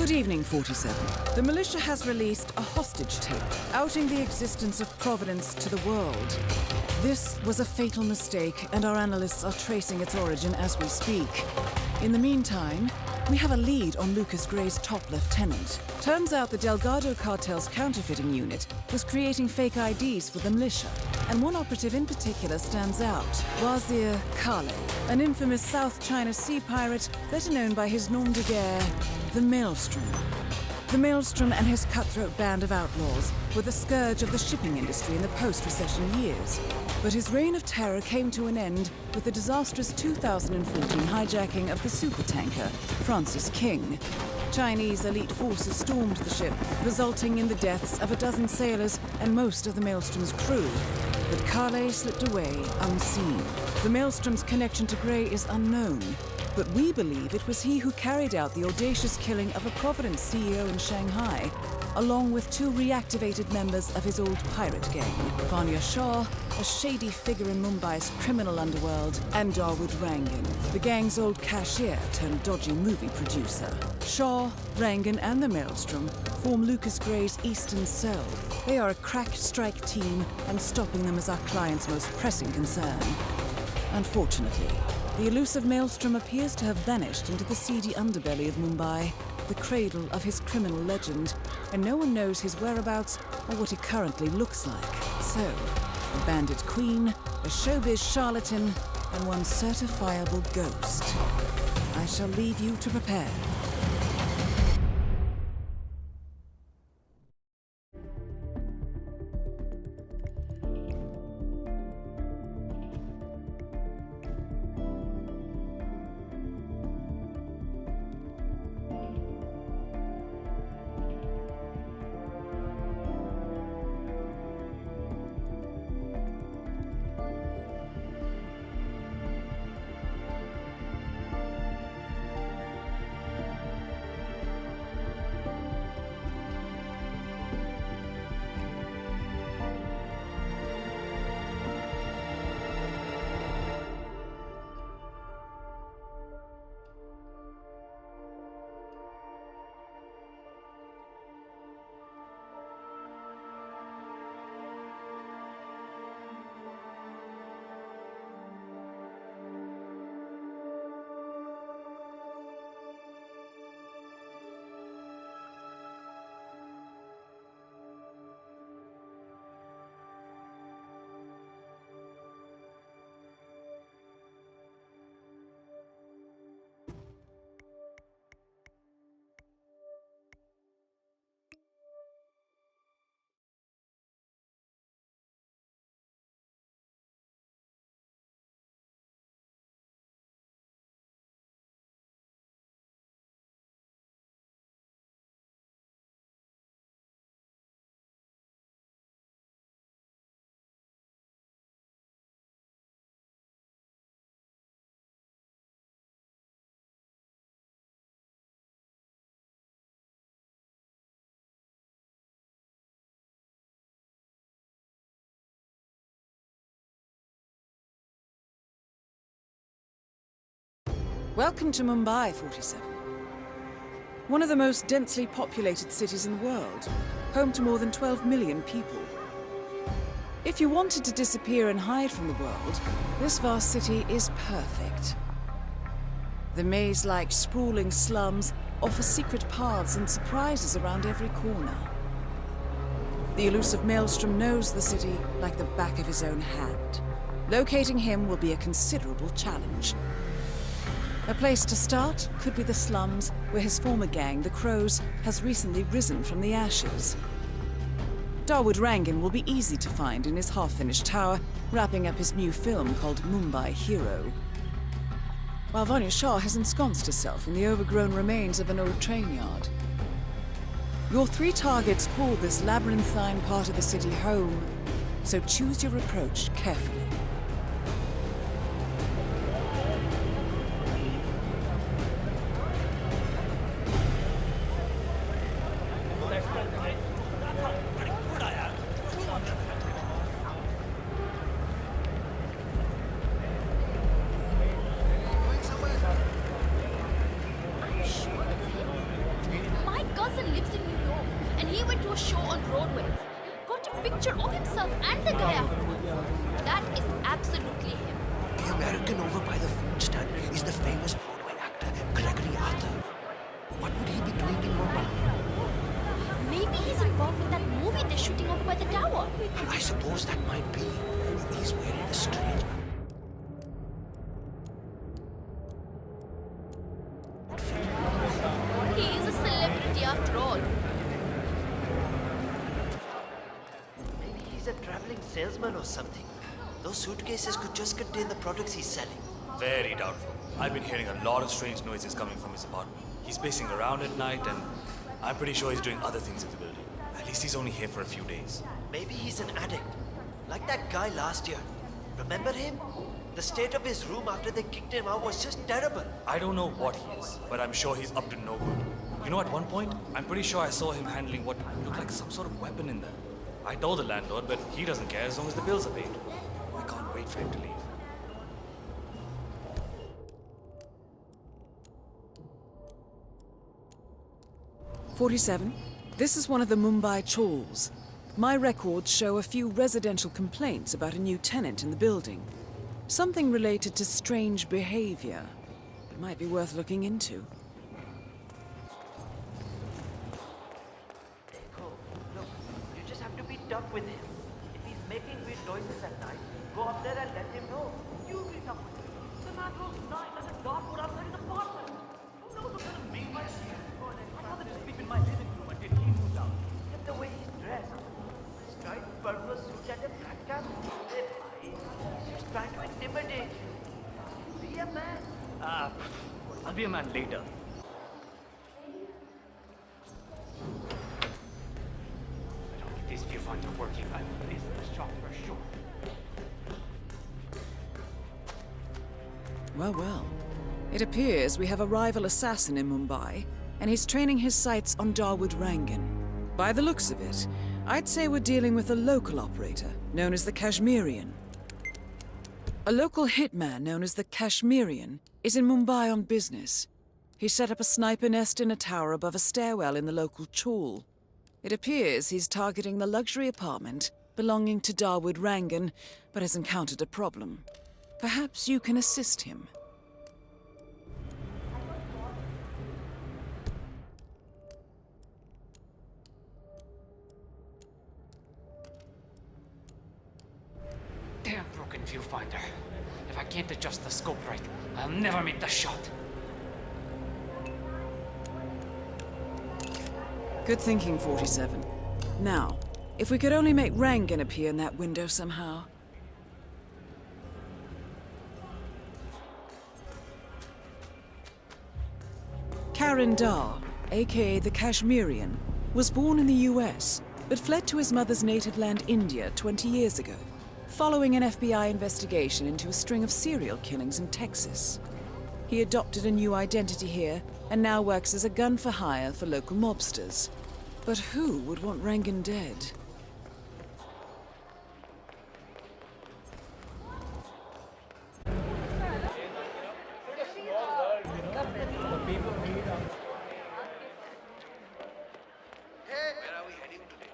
Good evening, 47. The militia has released a hostage tape, outing the existence of Providence to the world. This was a fatal mistake, and our analysts are tracing its origin as we speak. In the meantime, we have a lead on Lucas Gray's top lieutenant. Turns out the Delgado cartel's counterfeiting unit was creating fake IDs for the militia, and one operative in particular stands out, Wazir Kale, an infamous South China Sea pirate better known by his nom de guerre, the Maelstrom. The Maelstrom and his cutthroat band of outlaws were the scourge of the shipping industry in the post-recession years. But his reign of terror came to an end with the disastrous 2014 hijacking of the supertanker, Francis King. Chinese elite forces stormed the ship, resulting in the deaths of a dozen sailors and most of the Maelstrom's crew. But Kale slipped away unseen. The Maelstrom's connection to Gray is unknown, but we believe it was he who carried out the audacious killing of a Providence CEO in Shanghai, along with two reactivated members of his old pirate gang, Vanya Shah, a shady figure in Mumbai's criminal underworld, and Dawood Rangan, the gang's old cashier turned dodgy movie producer. Shah, Rangan, and the Maelstrom form Lucas Gray's Eastern Cell. They are a crack strike team, and stopping them is our client's most pressing concern. Unfortunately, the elusive Maelstrom appears to have vanished into the seedy underbelly of Mumbai, the cradle of his criminal legend, and no one knows his whereabouts or what he currently looks like. So, a bandit queen, a showbiz charlatan, and one certifiable ghost. I shall leave you to prepare. Welcome to Mumbai, 47. One of the most densely populated cities in the world, home to more than 12 million people. If you wanted to disappear and hide from the world, this vast city is perfect. The maze-like sprawling slums offer secret paths and surprises around every corner. The elusive Maelstrom knows the city like the back of his own hand. Locating him will be a considerable challenge. A place to start could be the slums, where his former gang, the Crows, has recently risen from the ashes. Dawood Rangan will be easy to find in his half-finished tower, wrapping up his new film called Mumbai Hero. While Vanya Shah has ensconced herself in the overgrown remains of an old train yard. Your three targets call this labyrinthine part of the city home, so choose your approach carefully. My picture of himself and the guy afterwards. That is absolutely him. The American over by the food stand is the famous Broadway actor Gregory Arthur. What would he be doing in Mumbai? Maybe he's involved with that movie they're shooting over by the tower. I suppose that might be. He's wearing a strange... He is a celebrity after all. Maybe he's a traveling salesman or something. Those suitcases could just contain the products he's selling. Very doubtful. I've been hearing a lot of strange noises coming from his apartment. He's pacing around at night and I'm pretty sure he's doing other things in the building. At least he's only here for a few days. Maybe he's an addict. Like that guy last year. Remember him? The state of his room after they kicked him out was just terrible. I don't know what he is, but I'm sure he's up to no good. You know, at one point, I'm pretty sure I saw him handling what looked like some sort of weapon in there. I told the landlord, but he doesn't care as long as the bills are paid. I can't wait for him to leave. "47. This is one of the Mumbai chawls. My records show a few residential complaints about a new tenant in the building. Something related to strange behavior. It might be worth looking into." Go. Look, you just have to be tough with him. If he's making weird noises at night, go up there and let him know. You be tough with him. The man looks nice and a dartboard outside his apartment. Who knows what kind of mean my here? I'd rather just sleep in my living room until he moves out. Look at the way he's dressed. Striped purple suit and a black cap. Hey, bhai, he's just trying to intimidate you. Be a man. I'll be a man later. I don't get these viewfinder working. I'm in the shop for sure. Well, well. It appears we have a rival assassin in Mumbai, and he's training his sights on Dawood Rangan. By the looks of it, I'd say we're dealing with a local operator, known as the Kashmirian. A local hitman known as the Kashmirian is in Mumbai on business. He set up a sniper nest in a tower above a stairwell in the local chawl. It appears he's targeting the luxury apartment belonging to Dawood Rangan, but has encountered a problem. Perhaps you can assist him. Damn broken viewfinder. If I can't adjust the scope right, I'll never make the shot. Good thinking, 47. Now, if we could only make Rangan appear in that window somehow. Karan Dar, aka the Kashmirian, was born in the US, but fled to his mother's native land, India, 20 years ago, following an FBI investigation into a string of serial killings in Texas. He adopted a new identity here and now works as a gun for hire for local mobsters. But who would want Rangan dead? Where are we heading today?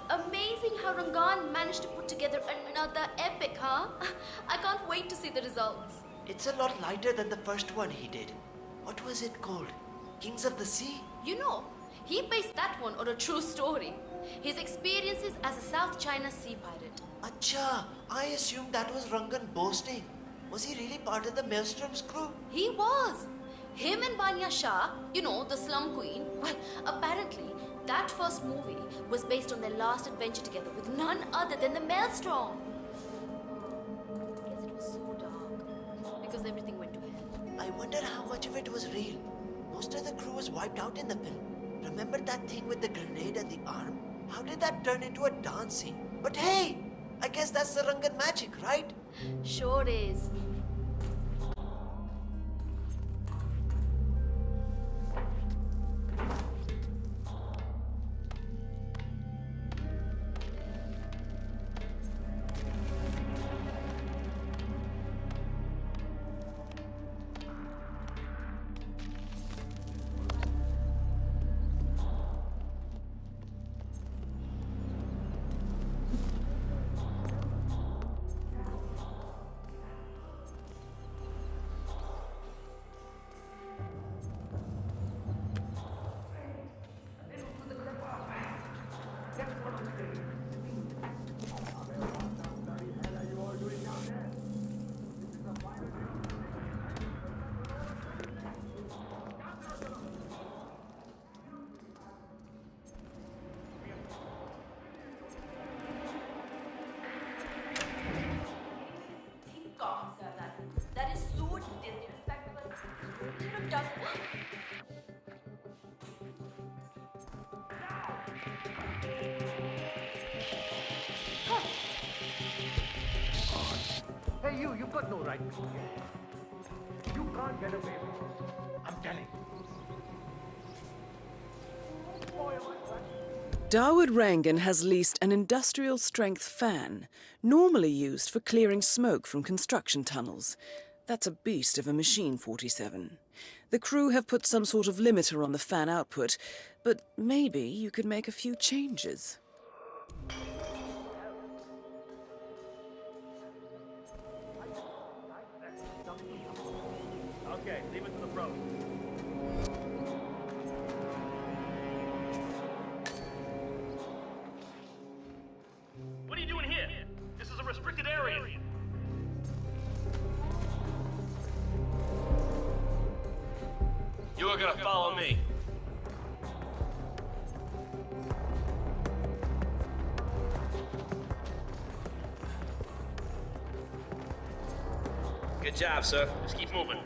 Amazing how Rangan managed to put together another epic, huh? I can't wait to see the results. It's a lot lighter than the first one he did. What was it called? Kings of the Sea? You know, he based that one on a true story. His experiences as a South China sea pirate. Acha, I assumed that was Rangan boasting. Was he really part of the Maelstrom's crew? He was. Him and Banya Shah, you know, the slum queen, well, apparently that first movie was based on their last adventure together with none other than the Maelstrom. I guess it was so dark because everything went to hell. I wonder how much of it was real. Most of the crew was wiped out in the film. Remember that thing with the grenade and the arm? How did that turn into a dance scene? But hey, I guess that's the Rangan magic, right? Sure is. That is so disrespectful. You should have done. Hey, you've got no right to here. You can't get away with this. I'm telling you. Dawood Rangan has leased an industrial-strength fan, normally used for clearing smoke from construction tunnels. That's a beast of a machine, 47. The crew have put some sort of limiter on the fan output, but maybe you could make a few changes. Okay, leave it to the pros. What are you doing here? This is a restricted area. You are gonna follow me. Good job, sir. Just keep moving.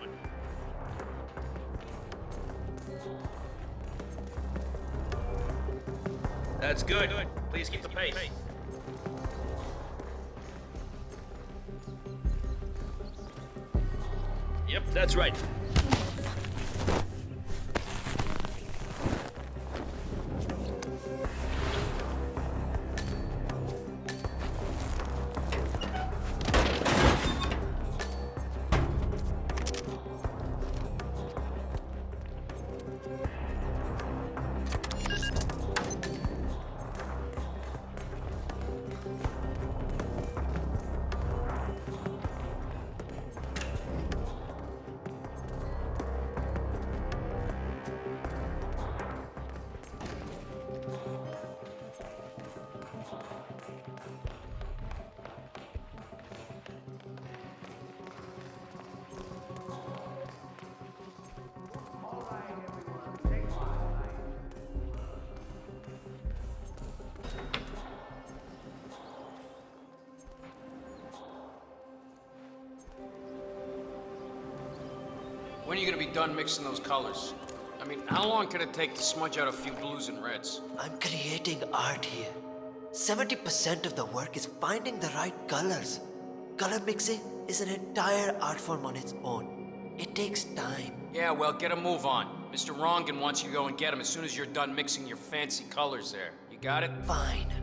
That's good. Please keep the pace. Yep, that's right. When are you gonna be done mixing those colors? I mean, how long can it take to smudge out a few blues and reds? I'm creating art here. 70% of the work is finding the right colors. Color mixing is an entire art form on its own. It takes time. Yeah, well, get a move on. Mr. Rongan wants you to go and get him as soon as you're done mixing your fancy colors there. You got it? Fine.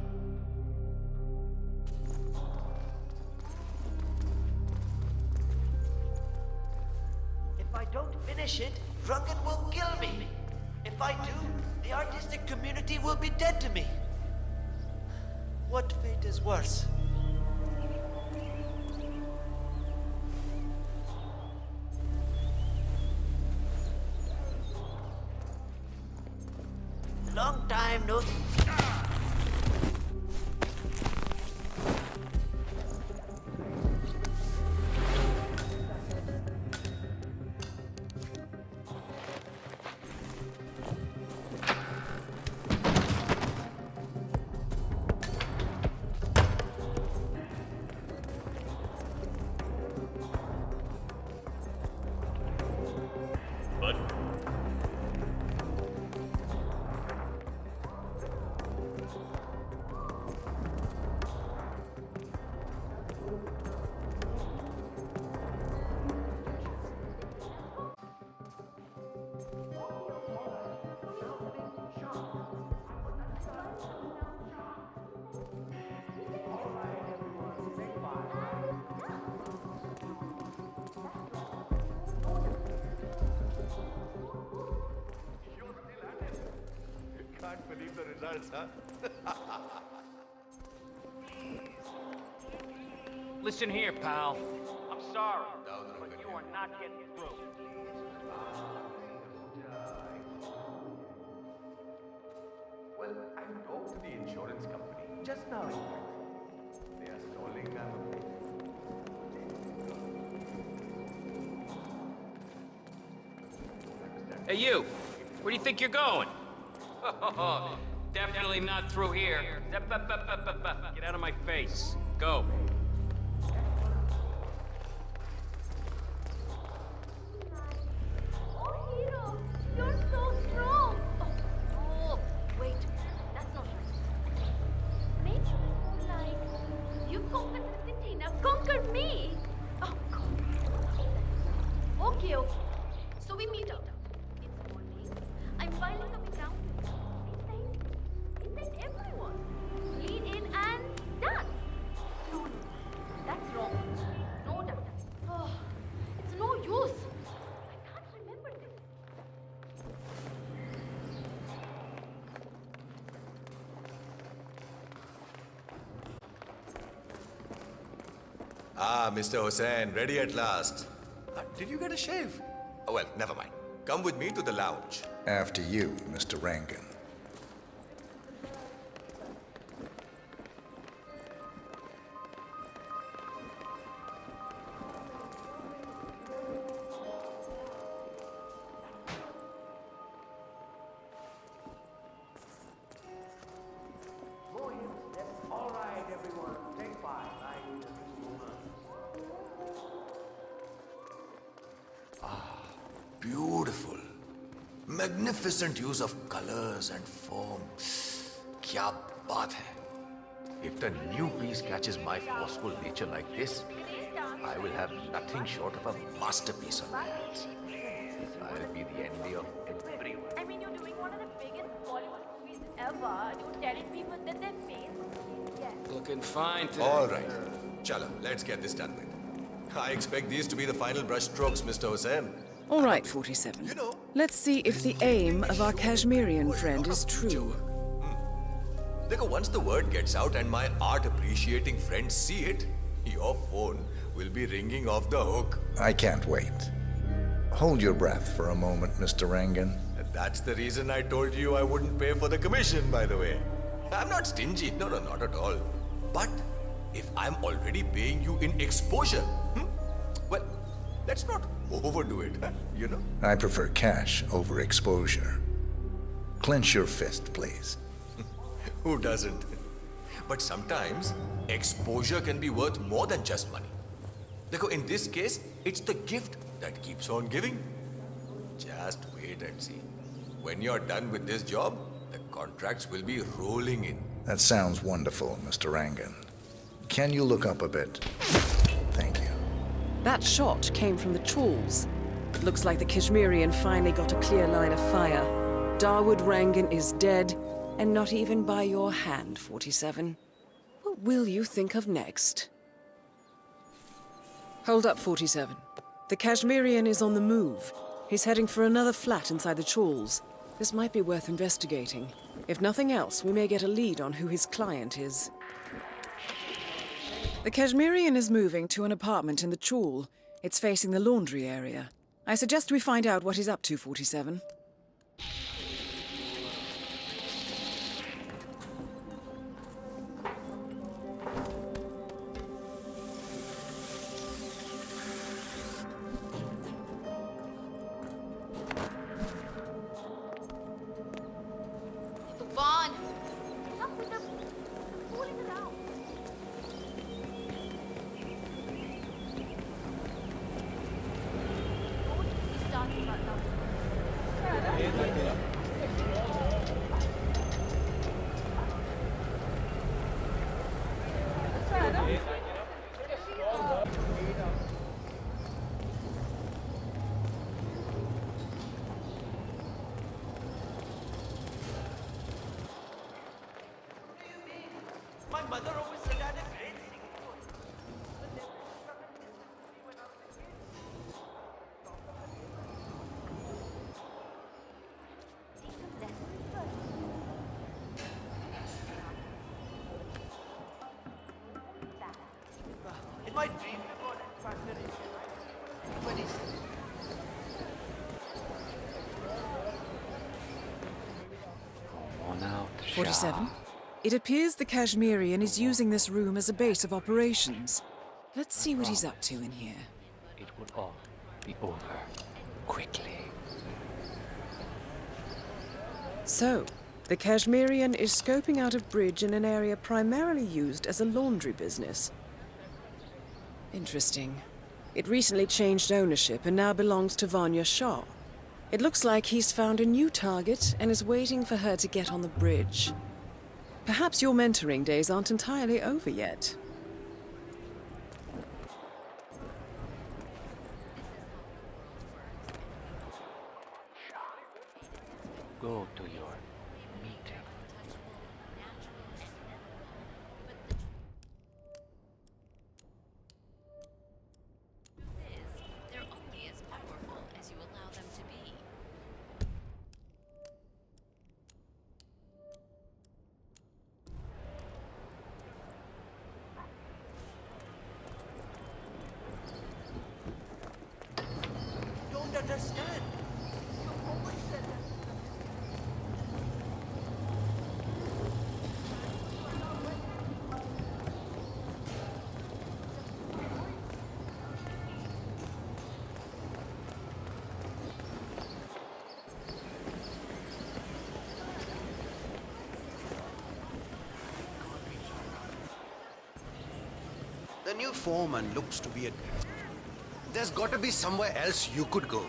If I don't finish it, Rangan will kill me. If I do, the artistic community will be dead to me. What fate is worse? Long time no... secrets, huh? Listen here, pal. I'm sorry, but you are not getting through. Well, I talked to the insurance company just now. In fact. They are stalling, I'm afraid. Hey, you. Where do you think you're going? Definitely not through here. Get out of my face. Go. Oh, hero, you're so strong. Oh, wait, that's not right. Make it more like you've conquered the city, now conquer me. Oh, God. Okay. So we meet up. It's morning. I'm finally coming down to you. He said everyone. Lean in and dance. No, that's wrong. No dance. Oh, it's no use. I can't remember this. Ah, Mr. Hussain, ready at last. Did you get a shave? Oh, well, never mind. Come with me to the lounge. After you, Mr. Rangan. All right, everyone, take 5. Beautiful. Magnificent use of colors and form. Kya baat hai. If the new piece catches my forceful nature like this, I will have nothing short of a masterpiece on my hands. I'll be the envy of everyone. I mean, you're doing one of the biggest Bollywood movies ever. You're telling people that they're famous. Yes. Looking fine today. All right. Chalo, let's get this done with. I expect these to be the final brush strokes, Mr. Hussain. All right, 47. You know. Let's see if the aim of our Kashmirian friend is true. Look, once the word gets out and my art appreciating friends see it, your phone will be ringing off the hook. I can't wait. Hold your breath for a moment, Mr. Rangan. And that's the reason I told you I wouldn't pay for the commission, by the way. I'm not stingy. No, not at all. But if I'm already paying you in exposure, well, let's not overdo it, you know? I prefer cash over exposure. Clench your fist, please. Who doesn't? But sometimes exposure can be worth more than just money. Look, in this case, it's the gift that keeps on giving. Just wait and see. When you're done with this job, the contracts will be rolling in. That sounds wonderful, Mr. Rangan. Can you look up a bit? Thank you. That shot came from the chawls. Looks like the Kashmirian finally got a clear line of fire. Dawood Rangan is dead, and not even by your hand, 47. What will you think of next? Hold up, 47. The Kashmirian is on the move. He's heading for another flat inside the chawls. This might be worth investigating. If nothing else, we may get a lead on who his client is. The Kashmirian is moving to an apartment in the chawl. It's facing the laundry area. I suggest we find out what he's up to, 47. Tufan! Enough with the fooling around. Don't be starting about nothing. my dream before that factory. 47. It appears the Kashmirian is using this room as a base of operations. Let's see what he's up to in here. It would all be over quickly. So, the Kashmirian is scoping out a bridge in an area primarily used as a laundry business. Interesting. It recently changed ownership and now belongs to Vanya Shah. It looks like he's found a new target and is waiting for her to get on the bridge. Perhaps your mentoring days aren't entirely over yet. Go to your meeting. They're only as powerful as you allow them to be. Don't understand. You always said that. The new foreman looks to be a... There's got to be somewhere else you could go.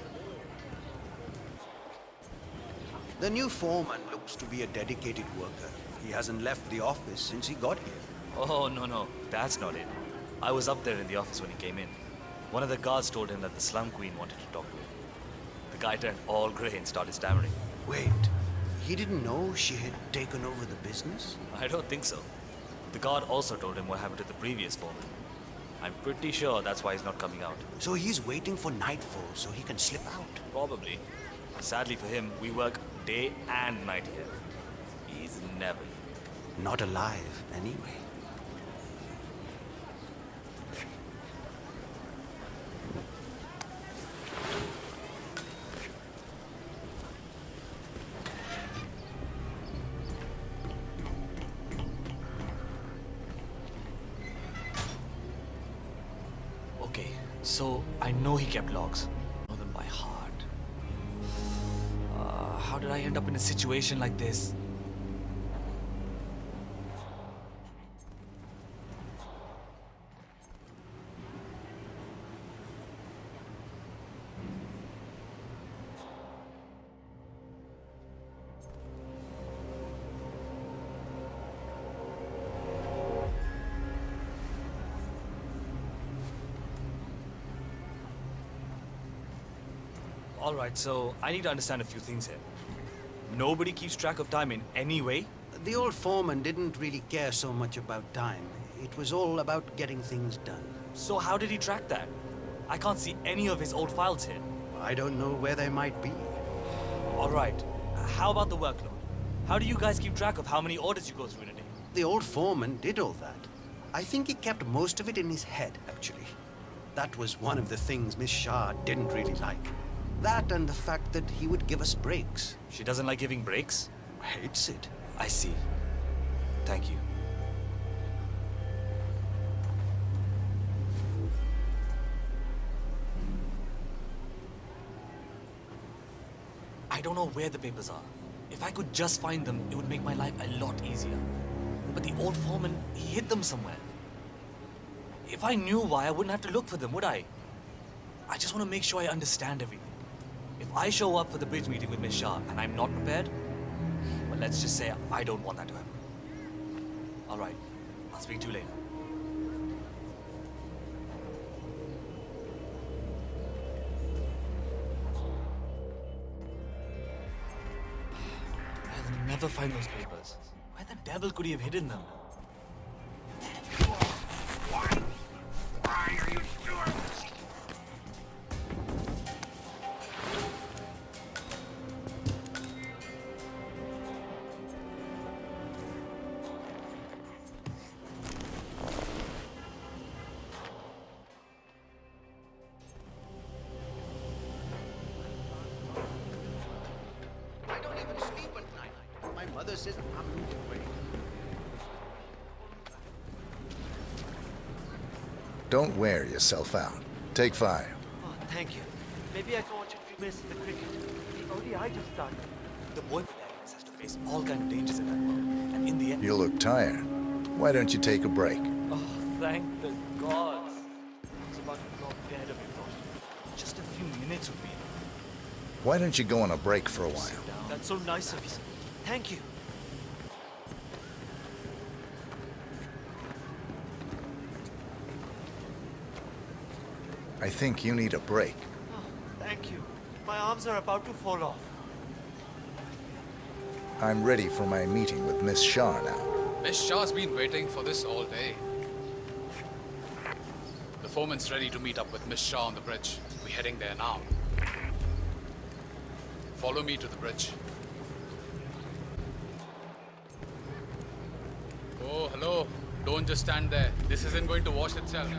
The new foreman looks to be a dedicated worker. He hasn't left the office since he got here. Oh, no, that's not it. I was up there in the office when he came in. One of the guards told him that the slum queen wanted to talk to him. The guy turned all grey and started stammering. Wait, he didn't know she had taken over the business? I don't think so. The guard also told him what happened to the previous foreman. I'm pretty sure that's why he's not coming out. So he's waiting for nightfall so he can slip out? Probably. Sadly for him, we work day and night here. He's never leaving. Not alive, anyway. Okay, so I know he kept logs. I know them by heart. How did I end up in a situation like this? Alright, so I need to understand a few things here. Nobody keeps track of time in any way? The old foreman didn't really care so much about time. It was all about getting things done. So how did he track that? I can't see any of his old files here. I don't know where they might be. Alright, how about the workload? How do you guys keep track of how many orders you go through in a day? The old foreman did all that. I think he kept most of it in his head, actually. That was one of the things Miss Shah didn't really like. That and the fact that he would give us breaks. She doesn't like giving breaks? Hates it. I see. Thank you. I don't know where the papers are. If I could just find them, it would make my life a lot easier. But the old foreman, he hid them somewhere. If I knew why, I wouldn't have to look for them, would I? I just want to make sure I understand everything. If I show up for the bridge meeting with Miss Shah and I'm not prepared, well, let's just say I don't want that to happen. All right, I'll speak to you later. I'll never find those papers. Where the devil could he have hidden them? even sleep at night. My mother says I'm losing weight. Don't wear yourself out. Take 5. Oh, thank you. Maybe I can't watch a few minutes of the cricket. The ODI just started. The boy protagonist has to face all kind of dangers in that world. And in the end... You look tired. Why don't you take a break? Oh, thank the gods. I was about to drop dead of exhaustion. Just a few minutes would be enough. Why don't you go on a break for a while? That's so nice of you. Thank you. I think you need a break. Oh, thank you. My arms are about to fall off. I'm ready for my meeting with Miss Shah now. Miss Shah's been waiting for this all day. The foreman's ready to meet up with Miss Shah on the bridge. We're heading there now. Follow me to the bridge. Oh, hello. Don't just stand there. This isn't going to wash itself.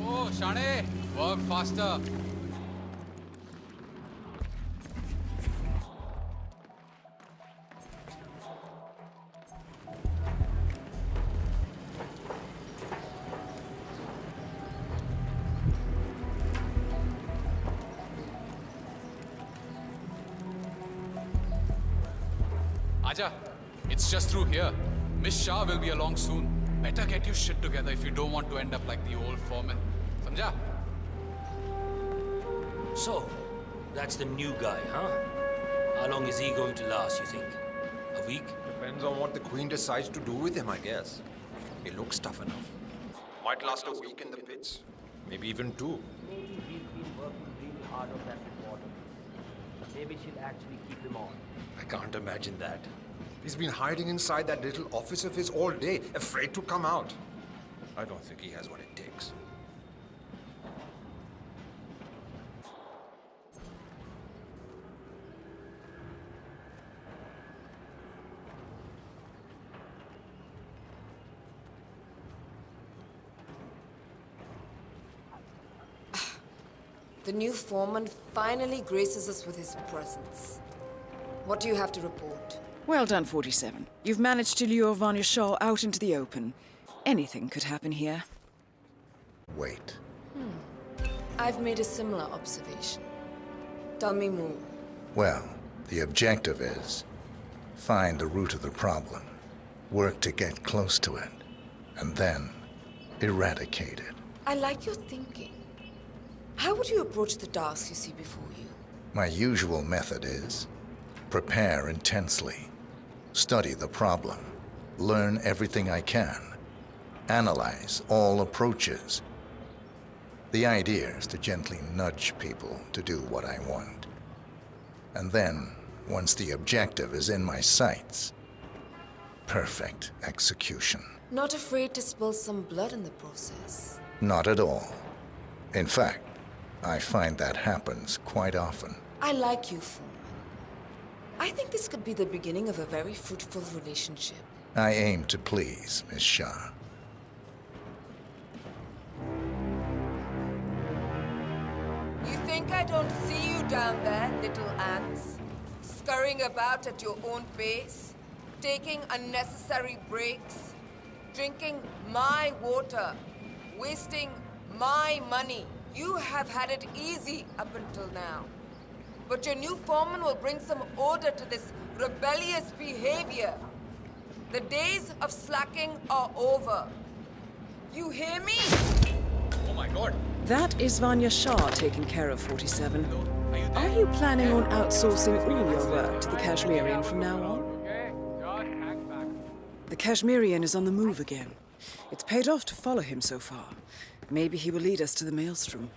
Oh, Shane, work faster. Aja, it's just through here. Miss Shah will be along soon. Better get your shit together if you don't want to end up like the old foreman. Samjha? So, that's the new guy, huh? How long is he going to last, you think? A week? Depends on what the Queen decides to do with him, I guess. He looks tough enough. Might last a week in the pits. Maybe even 2. Maybe he's been working really hard on that reporter. Maybe she'll actually keep him on. I can't imagine that. He's been hiding inside that little office of his all day, afraid to come out. I don't think he has what it takes. The new foreman finally graces us with his presence. What do you have to report? Well done, 47. You've managed to lure Vanya Shaw out into the open. Anything could happen here. Wait. I've made a similar observation. Tell me more. Well, the objective is find the root of the problem, work to get close to it, and then eradicate it. I like your thinking. How would you approach the task you see before you? My usual method is prepare intensely, study the problem, learn everything I can, analyze all approaches. The idea is to gently nudge people to do what I want. And then, once the objective is in my sights, perfect execution. Not afraid to spill some blood in the process? Not at all. In fact, I find that happens quite often. I like you, Foreman. I think this could be the beginning of a very fruitful relationship. I aim to please, Miss Shah. You think I don't see you down there, little ants? Scurrying about at your own pace? Taking unnecessary breaks? Drinking my water? Wasting my money? You have had it easy up until now. But your new foreman will bring some order to this rebellious behavior. The days of slacking are over. You hear me? Oh my god. That is Vanya Shah taking care of 47. Are you Are you planning on outsourcing all your work to the Kashmirian from now on? Okay, just hang back. The Kashmirian is on the move again. It's paid off to follow him so far. Maybe he will lead us to the maelstrom.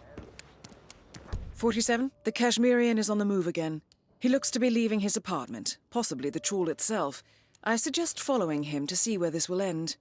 47, the Kashmirian is on the move again. He looks to be leaving his apartment, possibly the trawl itself. I suggest following him to see where this will end.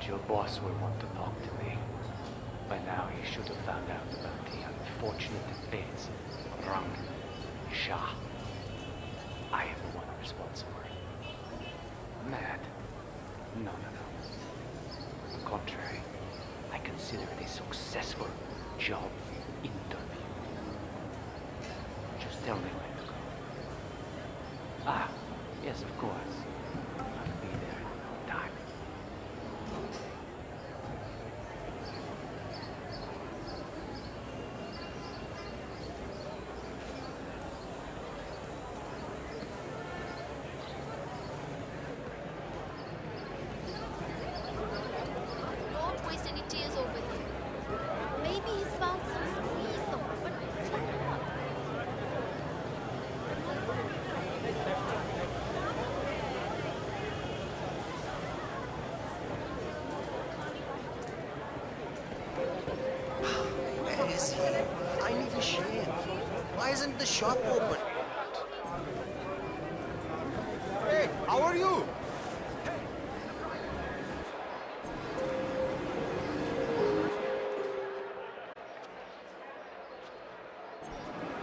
thought your boss would want to talk to me. By now he should have found out about the unfortunate fates of Rang and Shah. I am the one responsible. Mad? No. On the contrary, I consider it a successful job interview. Just tell me where to go. Ah, yes, of course. I'll be there in time. Don't waste any tears over him. Maybe he's found some squeeze somewhere, but check it out. Where is he? I need a shave. Why isn't the shop open? Hey, how are you?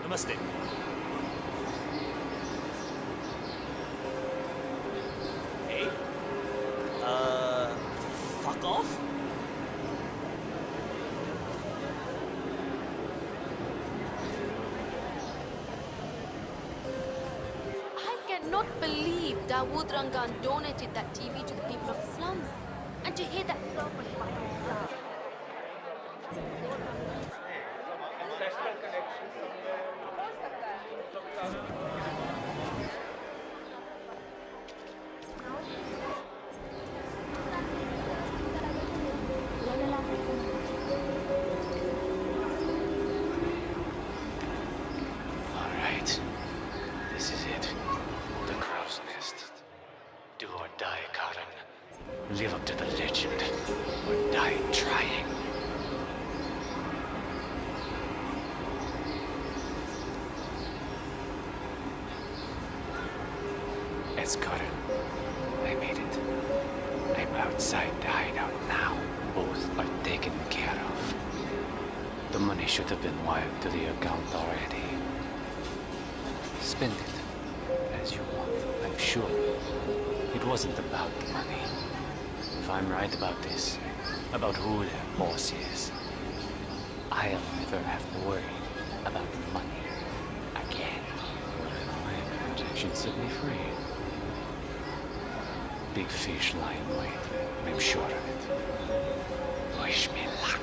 Namaste. Hey? Fuck off? I cannot believe Dawood Rangan donated that TV to the people of the slums. And to hear that serpent by his side. Alright. This is it. The crow's nest. Do or die, Karen. Live up to the legend. Or die trying. It's Karen. I made it. I'm outside the hideout now. Both are taken care of. The money should have been wired to the account already. Spend it as you want, I'm sure. It wasn't about the money. If I'm right about this, about who their boss is, I'll never have to worry about money again. My injection set me free. Big fish lie in wait. I'm sure of it. Wish me luck.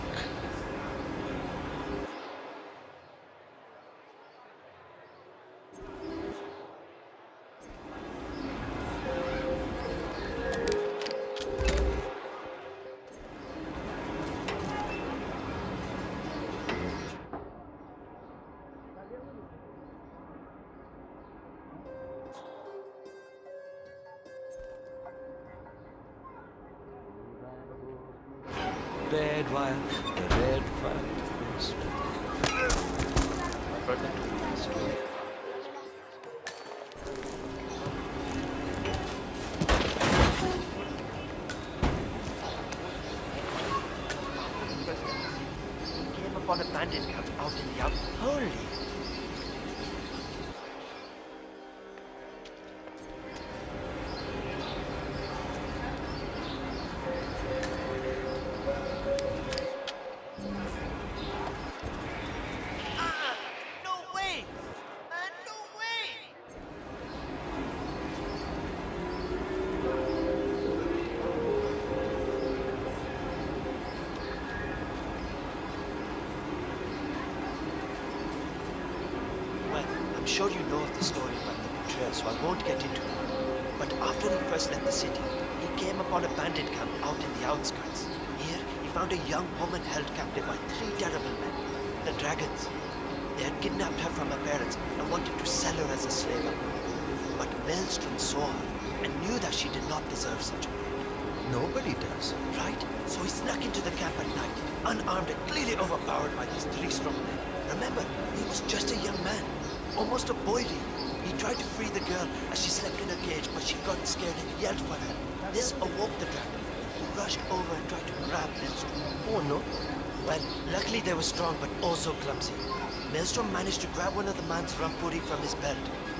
Red wire, the red wire goes Came upon a bandit camp out in the out. Holy! No way! Man, no way! Well, I'm sure you know of the story about the betrayal, so I won't get into it. But after he first left the city, he came upon a bandit camp out in the outskirts. Here, he found a young woman held captive by 3 terrible men, the dragons. They had kidnapped her from her parents and wanted to sell her as a slave. But Maelstrom saw her and knew that she did not deserve such a fate. Nobody does. Right? So he snuck into the camp at night, unarmed and clearly overpowered by these 3 strong men. Remember, he was just a young man, almost a boy really. He tried to free the girl as she slept in her cage, but she got scared and yelled for her. This awoke the dragon, who rushed over and tried to grab Maelstrom. Oh no. Well, luckily they were strong but also clumsy. Maelstrom managed to grab one of the man's rampuri from his belt.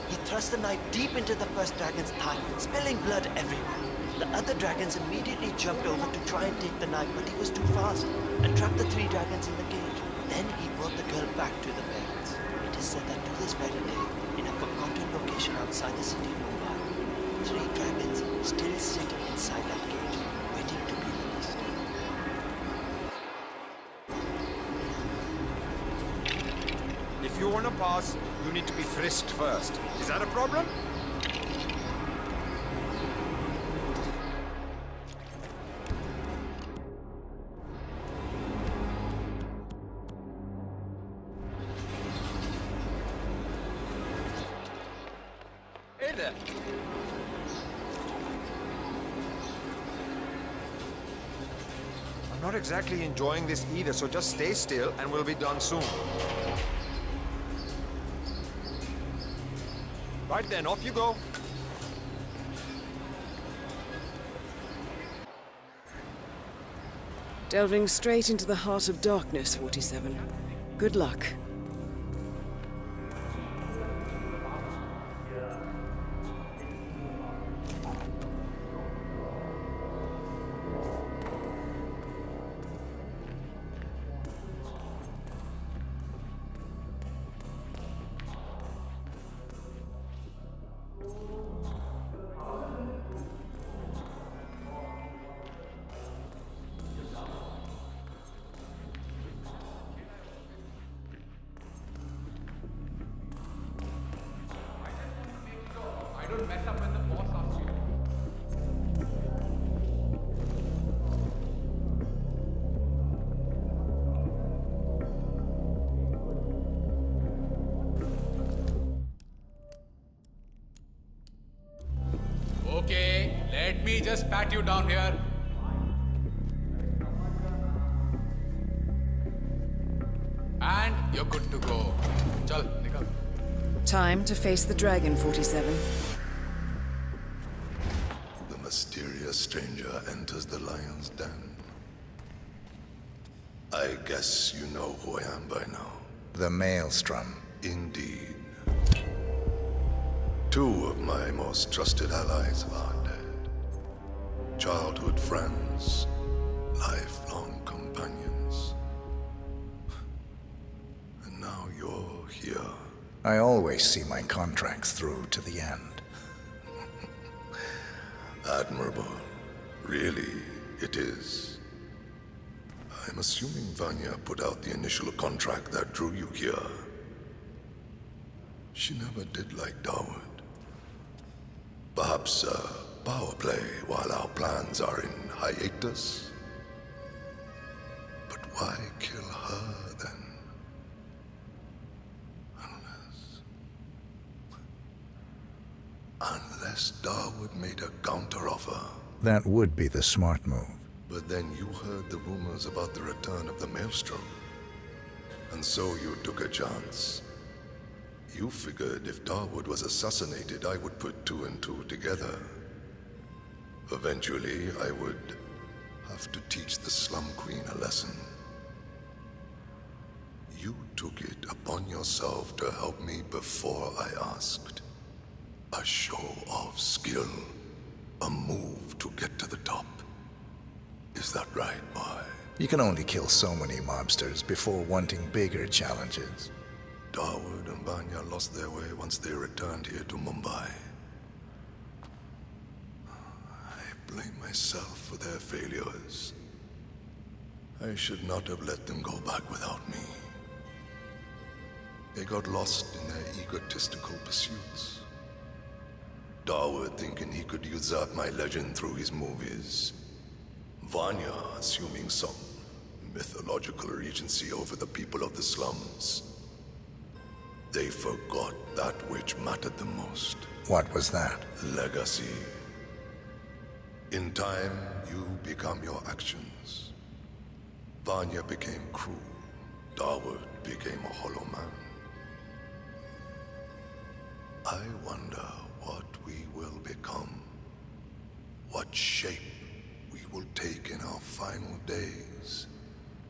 He thrust the knife deep into the first dragon's thigh, spilling blood everywhere. The other dragons immediately jumped over to try and take the knife, but he was too fast and trapped the 3 dragons in the cage. Then he brought the girl back to the parents. It is said that to this very day, in a forgotten location outside the city of Mumbai, 3 dragons still sit inside that cage, waiting to be released. If you want to pass, you need to be frisked first. Is that a problem? Hey there. I'm not exactly enjoying this either, so just stay still and we'll be done soon. Right then, off you go. Delving straight into the heart of darkness, 47. Good luck. Don't mess up when the boss asks you. Okay, let me just pat you down here. And you're good to go. Chal, nikal. Time to face the dragon, 47. The mysterious stranger enters the lion's den. I guess you know who I am by now. The Maelstrom. Indeed. 2 of my most trusted allies are dead. Childhood friends, lifelong companions. And now you're here. I always see my contracts through to the end. Admirable. Really, it is. I'm assuming Vanya put out the initial contract that drew you here. She never did like Dawood. Perhaps power play while our plans are in hiatus? But why kill her then? Unless Dawood made a counteroffer. That would be the smart move. But then you heard the rumors about the return of the Maelstrom. And so you took a chance. You figured if Dawood was assassinated, I would put 2 and 2 together. Eventually, I would have to teach the Slum Queen a lesson. You took it upon yourself to help me before I asked. A show of skill. A move to get to the top. Is that right, boy? You can only kill so many mobsters before wanting bigger challenges. Dawood and Vanya lost their way once they returned here to Mumbai. I blame myself for their failures. I should not have let them go back without me. They got lost in their egotistical pursuits. Dawood thinking he could usurp my legend through his movies. Vanya assuming some mythological regency over the people of the slums. They forgot that which mattered the most. What was that? Legacy. In time, you become your actions. Vanya became cruel. Dawood became a hollow man. I wonder what we will become. What shape we will take in our final days,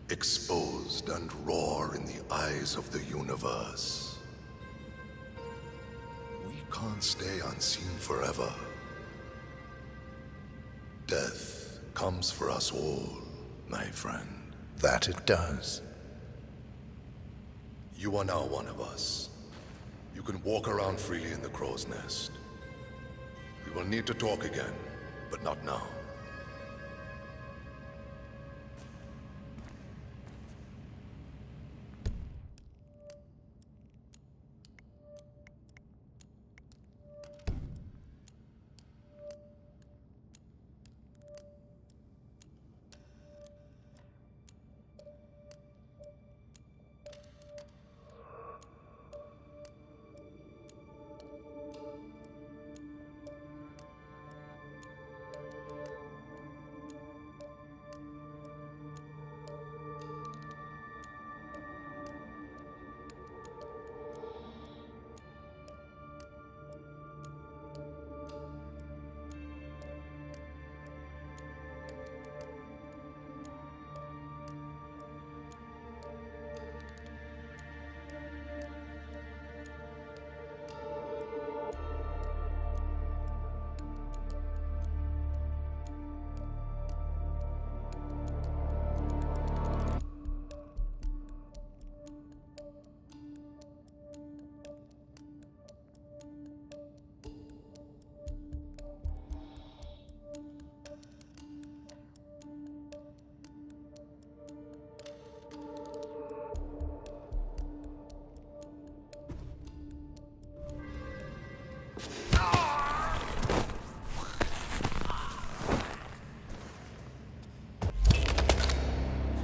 exposed and roar in the eyes of the universe. We can't stay unseen forever. Death comes for us all, my friend. That it does. You are now one of us. You can walk around freely in the crow's nest. We will need to talk again, but not now.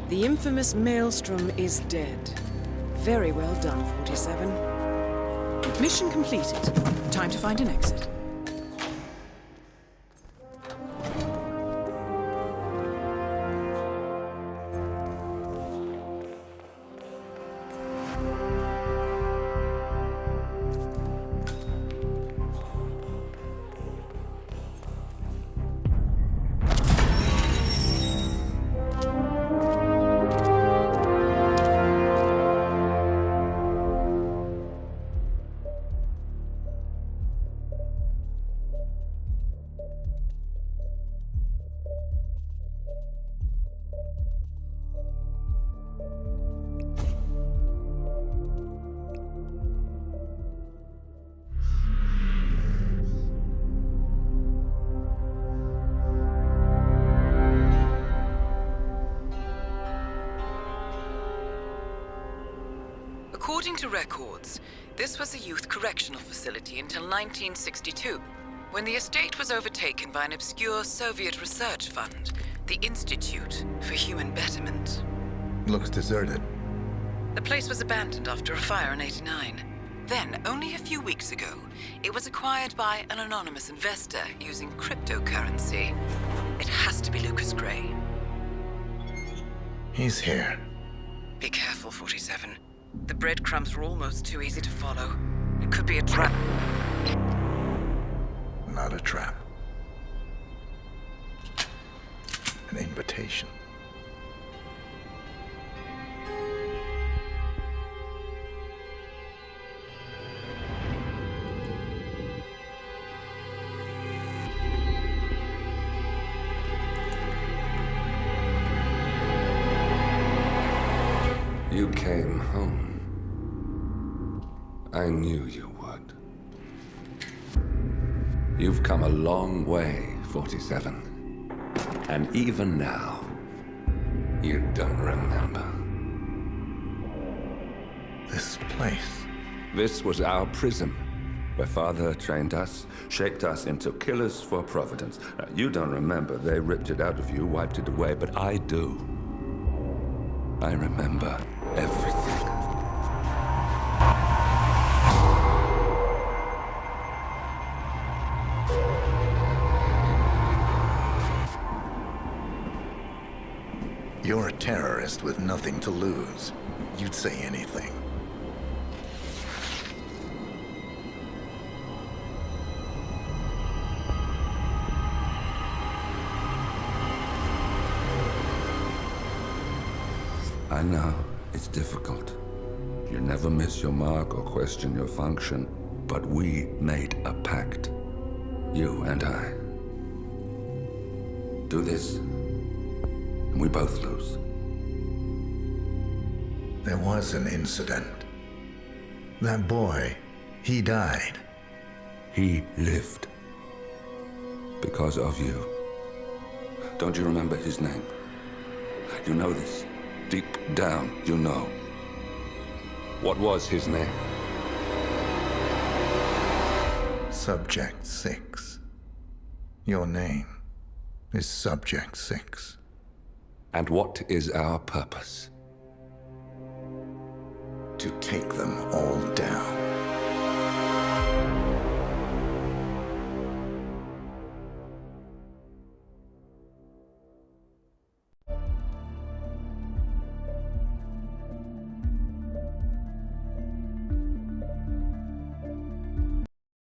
The infamous Maelstrom is dead. Very well done, 47. Mission completed. Time to find an exit. According to records, this was a youth correctional facility until 1962, when the estate was overtaken by an obscure Soviet research fund, the Institute for Human Betterment. Looks deserted. The place was abandoned after a fire in '89. Then, only a few weeks ago, it was acquired by an anonymous investor using cryptocurrency. It has to be Lucas Gray. He's here. Be careful, 47. The breadcrumbs were almost too easy to follow. It could be a trap. Not a trap. An invitation. You came home. I knew you would. You've come a long way, 47. And even now, you don't remember. This place. This was our prison, where Father trained us, shaped us into killers for Providence. Now, you don't remember. They ripped it out of you, wiped it away, but I do. I remember everything. You're a terrorist with nothing to lose. You'd say anything. know it's difficult. You never miss your mark or question your function, but we made a pact. You and I. Do this, and we both lose. There was an incident. That boy, he died. He lived. Because of you. Don't you remember his name? You know this. Deep down, you know. What was his name? Subject 6. Your name is Subject 6. And what is our purpose? To take them all